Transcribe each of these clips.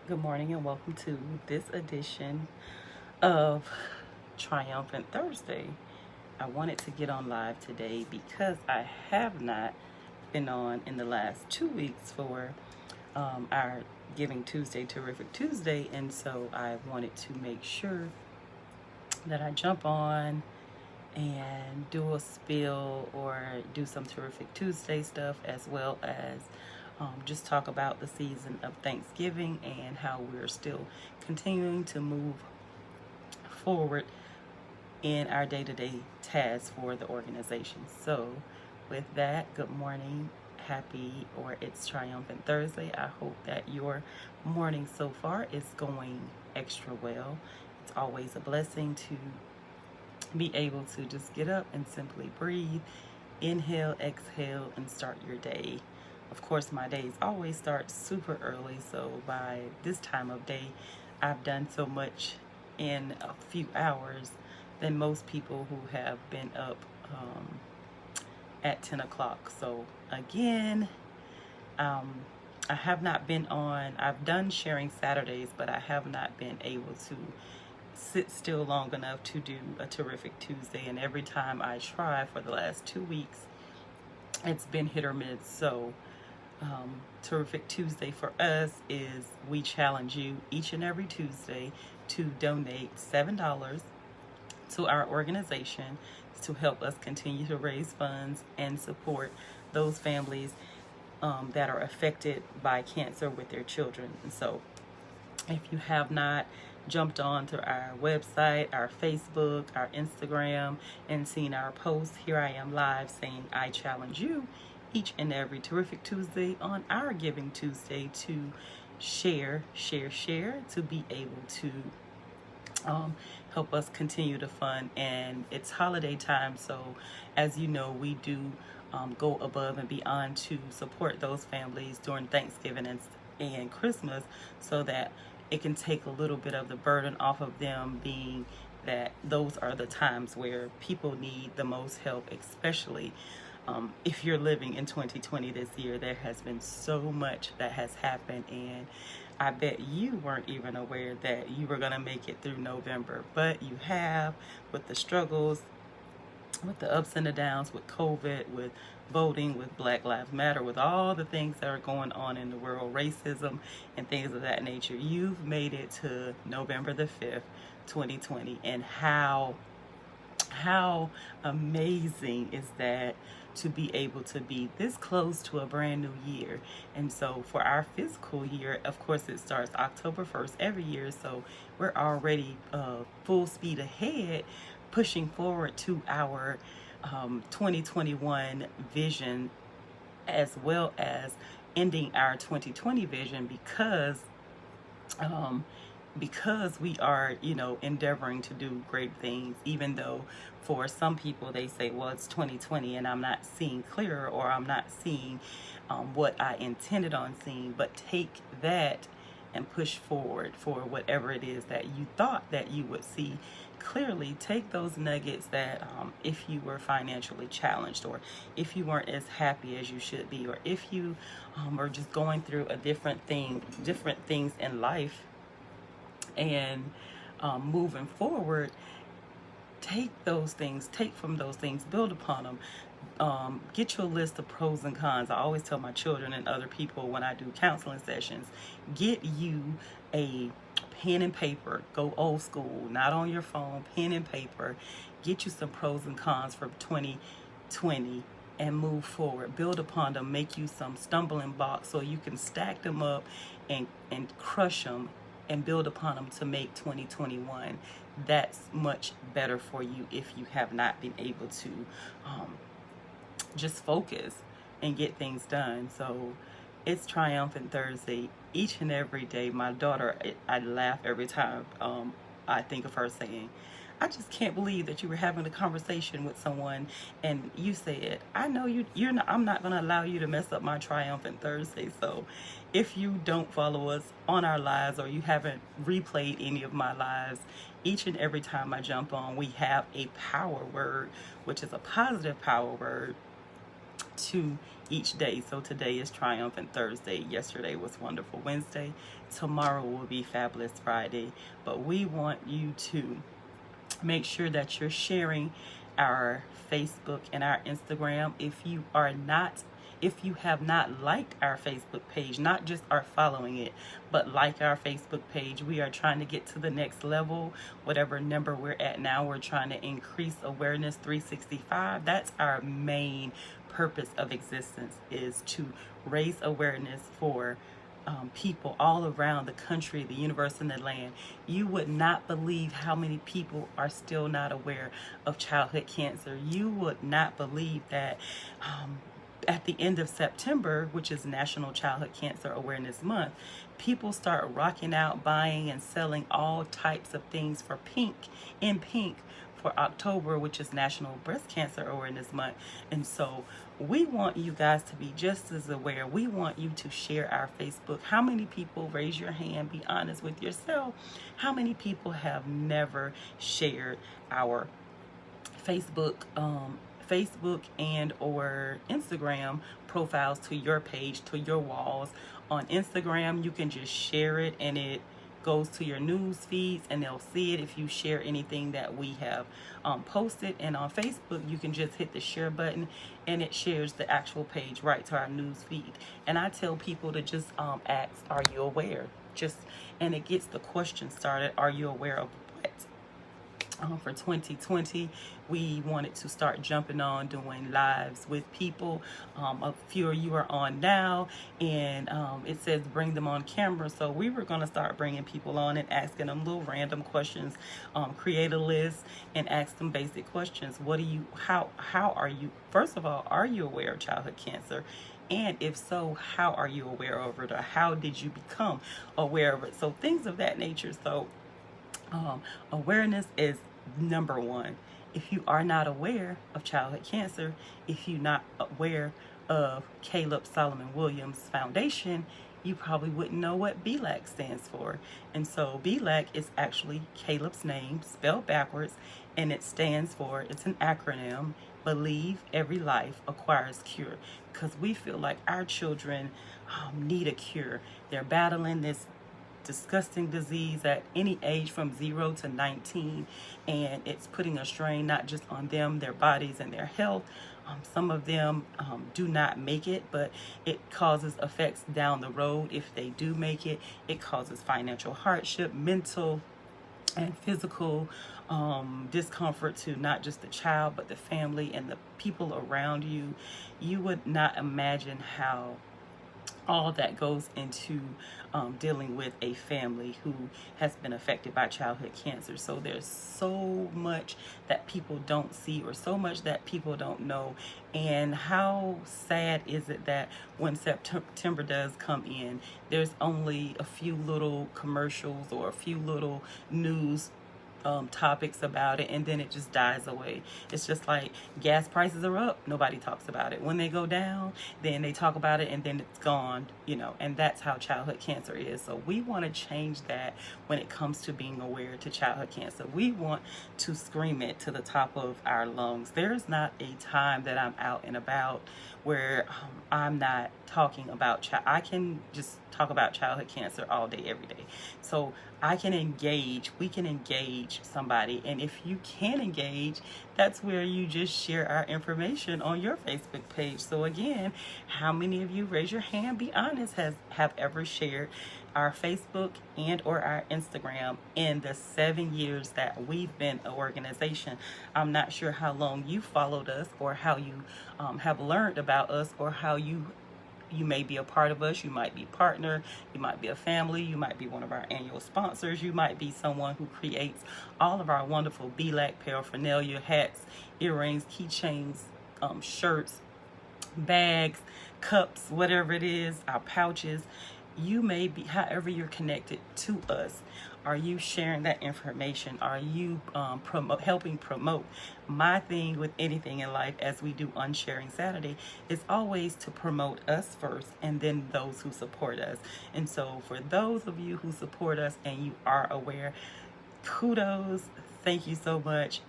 Good morning and welcome to this edition of Triumphant Thursday. I wanted to get on live today because I have not been on in the last 2 weeks for our Giving Tuesday, Terrific Tuesday, and so I wanted to make sure that I jump on and do a spill or do some Terrific Tuesday stuff, as well as just talk about the season of Thanksgiving and how we're still continuing to move forward in our day-to-day tasks for the organization. So with that, good morning, happy, or it's Triumphant Thursday. I hope that your morning so far is going extra well. It's always a blessing to be able to just get up and simply breathe, inhale, exhale, and start your day. Of course, my days always start super early, so by this time of day, I've done so much in a few hours than most people who have been up at 10 o'clock. So again, I have not been on, I've done sharing Saturdays, but I have not been able to sit still long enough to do a Terrific Tuesday, and every time I try for the last 2 weeks, it's been hit or miss. So Terrific Tuesday for us is we challenge you each and every Tuesday to donate $7 to our organization to help us continue to raise funds and support those families that are affected by cancer with their children. And so if you have not jumped on to our website, our Facebook, our Instagram, and seen our posts, here I am live saying I challenge you each and every Terrific Tuesday on our Giving Tuesday to share, to be able to help us continue to fund. And it's holiday time, so as you know, we do go above and beyond to support those families during Thanksgiving and Christmas, so that it can take a little bit of the burden off of them, being that those are the times where people need the most help, especially if you're living in 2020 this year. There has been so much that has happened, and I bet you weren't even aware that you were going to make it through November, but you have, with the struggles, with the ups and the downs, with COVID, with voting, with Black Lives Matter, with all the things that are going on in the world, racism and things of that nature. You've made it to November the 5th, 2020, and how amazing is that, to be able to be this close to a brand new year. And so for our fiscal year, of course, it starts October 1st every year, so we're already full speed ahead, pushing forward to our 2021 vision, as well as ending our 2020 vision, because we are, endeavoring to do great things, even though for some people they say, well, it's 2020 and I'm not seeing clearer, or I'm not seeing what I intended on seeing. But take that and push forward for whatever it is that you thought that you would see clearly. Take those nuggets that if you were financially challenged, or if you weren't as happy as you should be, or if you are just going through a different things in life, and moving forward, take from those things, build upon them. Get you a list of pros and cons. I always tell my children and other people when I do counseling sessions, get you a pen and paper. Go old school, not on your phone, pen and paper. Get you some pros and cons from 2020 and move forward. Build upon them. Make you some stumbling blocks so you can stack them up and crush them and build upon them to make 2021 that's much better for you, if you have not been able to just focus and get things done. So it's Triumphant Thursday each and every day. My daughter, I laugh every time I think of her saying, I just can't believe that you were having a conversation with someone and you said, I know you're not, I'm not going to allow you to mess up my Triumphant Thursday. So if you don't follow us on our lives, or you haven't replayed any of my lives, each and every time I jump on, we have a power word, which is a positive power word, to each day. So today is Triumphant Thursday. Yesterday was Wonderful Wednesday. Tomorrow will be Fabulous Friday. But we want you to make sure that you're sharing our Facebook and our Instagram. If you have not liked our Facebook page, not just are following it, but like our Facebook page, we are trying to get to the next level. Whatever number we're at now, we're trying to increase awareness 365. That's our main purpose of existence, is to raise awareness for people all around the country, the universe, and the land. You would not believe how many people are still not aware of childhood cancer. You would not believe that at the end of September, which is National Childhood Cancer Awareness Month, people start rocking out, buying and selling all types of things for pink for October, which is National Breast Cancer Awareness Month. And so we want you guys to be just as aware. We want you to share our Facebook. How many people, raise your hand, be honest with yourself, how many people have never shared our Facebook and or Instagram profiles to your page, to your walls? On Instagram, you can just share it and it goes to your news feeds and they'll see it if you share anything that we have posted. And on Facebook, you can just hit the share button and it shares the actual page right to our news feed. And I tell people to just ask, are you aware? And it gets the question started. Are you aware of what? For 2020, we wanted to start jumping on doing lives with people. A few of you are on now, and it says bring them on camera. So we were going to start bringing people on and asking them little random questions, create a list and ask them basic questions. How are you, first of all, are you aware of childhood cancer? And if so, how are you aware of it, or how did you become aware of it? So things of that nature. So awareness is number one. If you are not aware of childhood cancer, if you're not aware of Caleb Solomon Williams Foundation, you probably wouldn't know what BLAC stands for. And so BLAC is actually Caleb's name spelled backwards, and it stands for, it's an acronym, Believe Every Life Acquires Cure. Because we feel like our children need a cure. They're battling this disgusting disease at any age from 0 to 19, and it's putting a strain not just on them, their bodies and their health. Some of them do not make it, but it causes effects down the road. If they do make it, it causes financial hardship, mental and physical discomfort to not just the child, but the family and the people around you. You would not imagine how all that goes into dealing with a family who has been affected by childhood cancer. So there's so much that people don't see, or so much that people don't know. And how sad is it that when September does come in, there's only a few little commercials or a few little news topics about it, and then it just dies away. It's just like gas prices are up, nobody talks about it. When they go down, then they talk about it, and then it's gone, and that's how childhood cancer is. So we want to change that when it comes to being aware to childhood cancer. We want to scream it to the top of our lungs. There's not a time that I'm out and about where I'm not talking about I can just talk about childhood cancer all day, every day. So we can engage somebody. And if you can engage, that's where you just share our information on your Facebook page. So again, how many of you, raise your hand, be honest, have ever shared our Facebook and or our Instagram in the 7 years that we've been an organization? I'm not sure how long you followed us, or how you have learned about us, or how you may be a part of us. You might be a partner, you might be a family, you might be one of our annual sponsors, you might be someone who creates all of our wonderful BLAC paraphernalia, hats, earrings, keychains, shirts, bags, cups, whatever it is, our pouches. You may be, however you're connected to us. Are you sharing that information? Are you helping promote? My thing with anything in life, as we do on Sharing Saturday, is always to promote us first, and then those who support us. And so for those of you who support us and you are aware, kudos, thank you so much.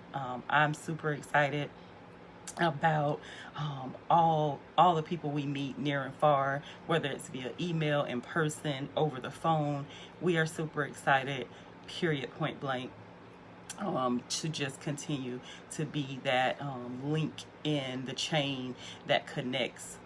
I'm super excited about all the people we meet near and far, whether it's via email, in person, over the phone. We are super excited, period, point blank, to just continue to be that link in the chain that connects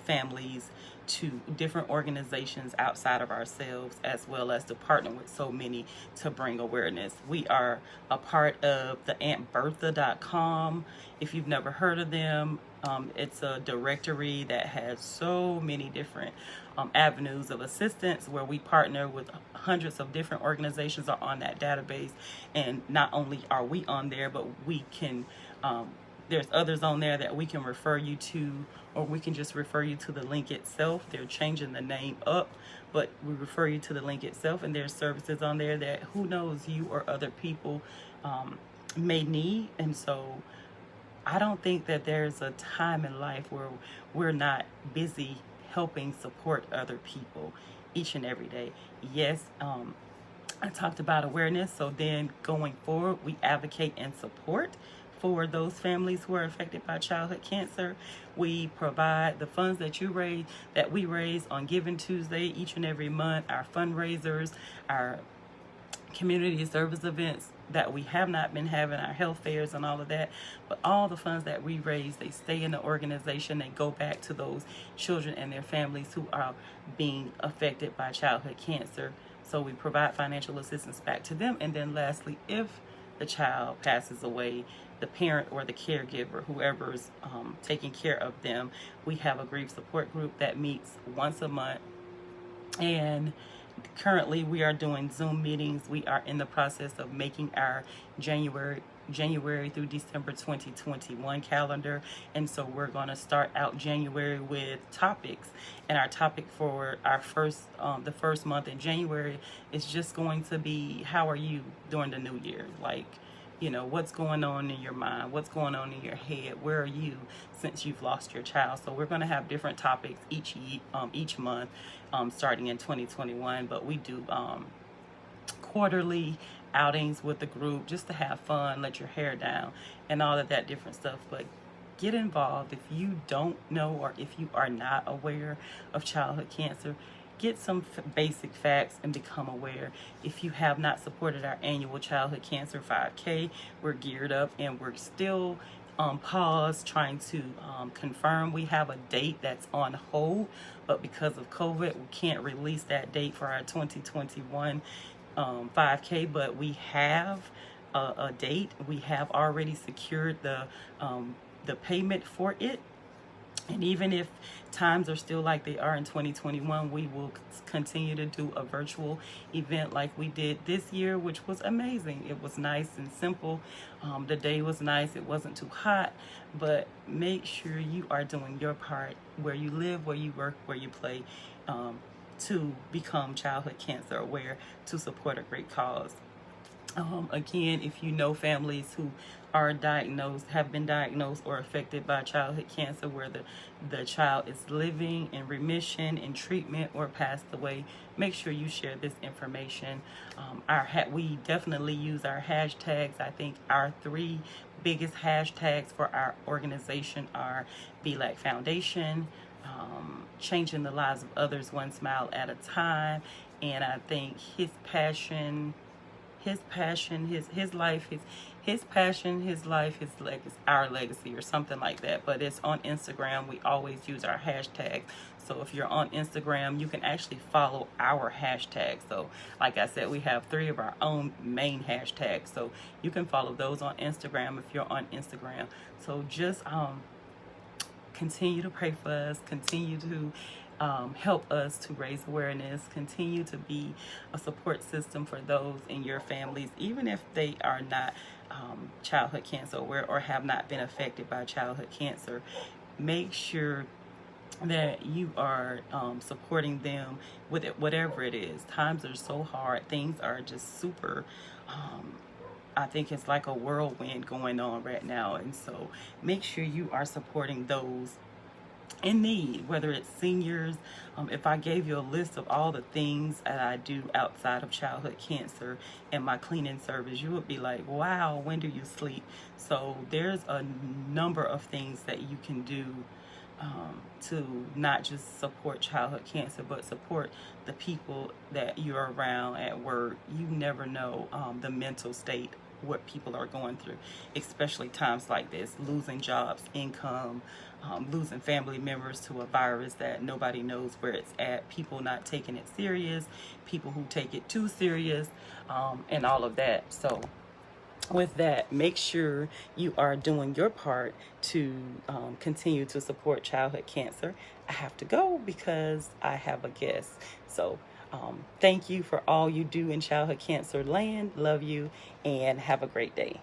families to different organizations outside of ourselves, as well as to partner with so many to bring awareness. We are a part of the AuntBertha.com. If you've never heard of them, it's a directory that has so many different avenues of assistance, where we partner with hundreds of different organizations are on that database. And not only are we on there, but we can there's others on there that we can refer you to, or we can just refer you to the link itself. They're changing the name up, but we refer you to the link itself, and there's services on there that who knows you or other people may need. And so I don't think that there's a time in life where we're not busy helping support other people each and every day. Yes, I talked about awareness, so then going forward, we advocate and support for those families who are affected by childhood cancer. We provide the funds that we raise on Giving Tuesday each and every month, our fundraisers, our community service events that we have not been having, our health fairs and all of that. But all the funds that we raise, they stay in the organization. They go back to those children and their families who are being affected by childhood cancer. So we provide financial assistance back to them. And then lastly, if the child passes away, the parent or the caregiver, whoever's taking care of them, we have a grief support group that meets once a month. And currently we are doing Zoom meetings. We are in the process of making our January through December 2021 calendar. And so we're going to start out January with topics. And our topic for our the first month in January is just going to be, how are you during the new year? Like, you know, what's going on in your mind? What's going on in your head? Where are you since you've lost your child? So we're going to have different topics each month, starting in 2021. But we do quarterly outings with the group just to have fun, let your hair down, and all of that different stuff. But get involved. If you don't know, or if you are not aware of childhood cancer, get some basic facts and become aware. If you have not supported our annual childhood cancer 5K, we're geared up and we're still pause trying to confirm. We have a date that's on hold, but because of COVID, we can't release that date for our 2021 5K, but we have a date. We have already secured the payment for it. And even if times are still like they are in 2021, we will continue to do a virtual event like we did this year, which was amazing. It was nice and simple. The day was nice. It wasn't too hot. But make sure you are doing your part where you live, where you work, where you play, to become childhood cancer aware, to support a great cause. Again, if you know families who are diagnosed, have been diagnosed or affected by childhood cancer, where the child is living in remission, in treatment, or passed away, make sure you share this information. We definitely use our hashtags. I think our 3 biggest hashtags for our organization are belacfoudation, changing the lives of others one smile at a time, and I think his passion, his life, his passion, his life, his legacy, our legacy, or something like that. But it's on Instagram. We always use our hashtag. So if you're on Instagram, you can actually follow our hashtag. So like I said, we have 3 of our own main hashtags. So you can follow those on Instagram if you're on Instagram. So just continue to pray for us, continue to help us to raise awareness, continue to be a support system for those in your families, even if they are not childhood cancer aware or have not been affected by childhood cancer. Make sure that you are supporting them with it, whatever it is. Times are so hard. Things are just super I think it's like a whirlwind going on right now. And so make sure you are supporting those in need, whether it's seniors. If I gave you a list of all the things that I do outside of childhood cancer and my cleaning service, you would be like, wow, when do you sleep? So there's a number of things that you can do to not just support childhood cancer, but support the people that you're around at work. You never know the mental state, what people are going through, especially times like this, losing jobs, income, losing family members to a virus that nobody knows where it's at, people not taking it serious, people who take it too serious, and all of that. So with that, make sure you are doing your part to continue to support childhood cancer. I have to go because I have a guest. So thank you for all you do in childhood cancer land. Love you and have a great day.